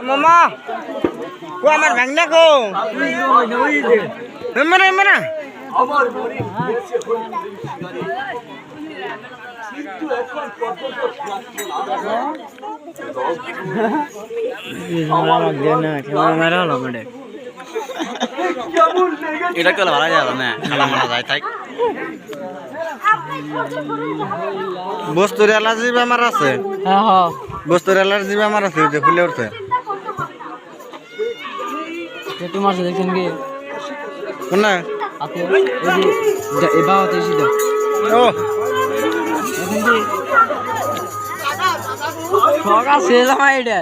মামা কো আমার ভাঙনা কো মেমরা মেমরা আমার মরি গেছে হল কিন্তু এখন কত ক্যামেরা হলো মেডে এটা কল ভালো যাবে না খালা মারা যায় তাই বস্তুর অ্যালার্জি বেমার আছে হ্যাঁ হ্যাঁ বস্তুর অ্যালার্জি বেমার আছে যে ফুলে উঠছে তোমার সাথে দেখছেন কি কোন না আপনি এই যে এবাও তো এসে দাও ও সগা সেলাম আইডা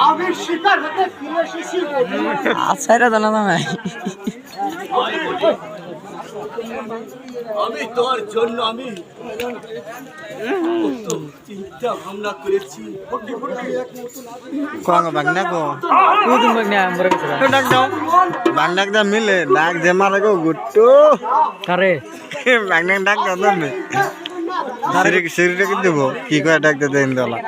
আমি শিকার হতে ফিরে এসেছি আচ্ছা এটা জানা না আমি তোর জন্য আমি চিন্তা ভাবনা করেছি কোন বাগনা কো তুই বাগনা মরে গেছে ডাক দাও বাগনা দা মিলে ডাক দে মারে গো গুট্টু কারে বাগনা ডাক দাও তুমি শরীরে কি দেব কি করে ডাক দে দেন দলা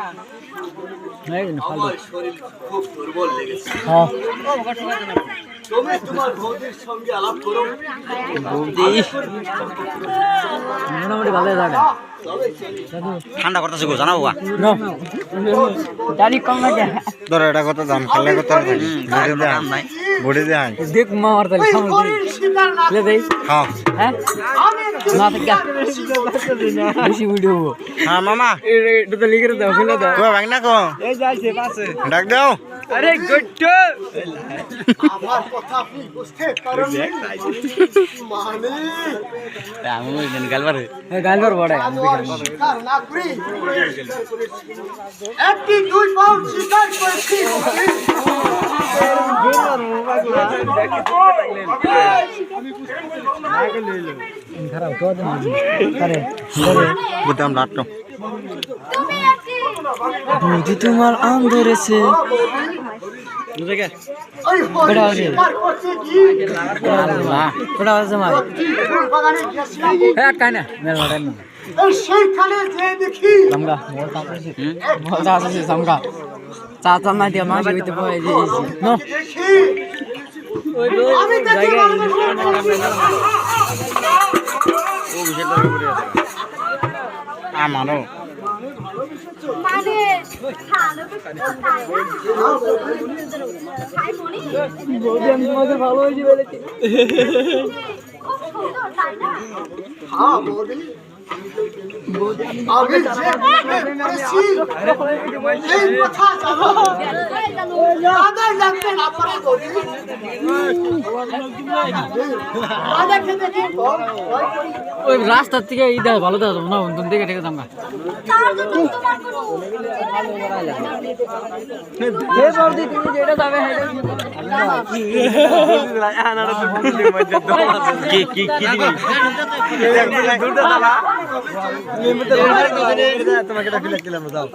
নাই না ফালতু শরীর খুব দুর্বল লেগেছে হ্যাঁ তুমি তোমার বৌদির সঙ্গে আলাপ করো বৌদি মোটামুটি ভালো জায়গা ঠান্ডা করতেছে গো জানাও গা দাড়ি কম লাগে ধর এটা কত দাম খালে কত বডি দে নাই বডি দে আই দেখ মার তালে সামনে লে দেই হ্যাঁ হ্যাঁ না থেকে বেশি ভিডিও হ্যাঁ মামা এটা তো লিখে দাও ফেলে দাও কো ভাঙনা কো এই যাইছে পাশে ডাক দাও আরে গুট্টু আমার কথা আপনি বুঝতে পারেন মানে আমি ওই গালবার বড় আমি শিকার না করি একটি দুই পাউন্ড শিকার করেছি খারাপ তো দেন আরে বুতাম লাট্টো বুঝি তোমার আম ধরেছে বুঝেগে বড় আছে না বড় আছে মাই এ কাই না মেল মারেন এই সেইখানে যে দেখি সামগা মোর আছে সামগা চাচা না দিয়া মাঝে হইতে পড়ে দিয়েছি নো আমি দেখি ও বিশেষ করে পড়ে আছে আমারও মানে খালো তো তাই না খাই মনি বৌদি আমি তোমাকে ভালোবাসি বলেছি খুব সুন্দর তাই না হ্যাঁ বৌদি আমি এই কথা জানো দাদা লাগবে না পরে বৌদি দাদা খেতে কি ওই রাস্তা থেকে ইদা ভালো দাও না অন্তন থেকে থেকে দাম না হে বৌদি তুমি যেটা যাবে কি কি কি দিবি তোমাকে এটা ফিল করলাম দাও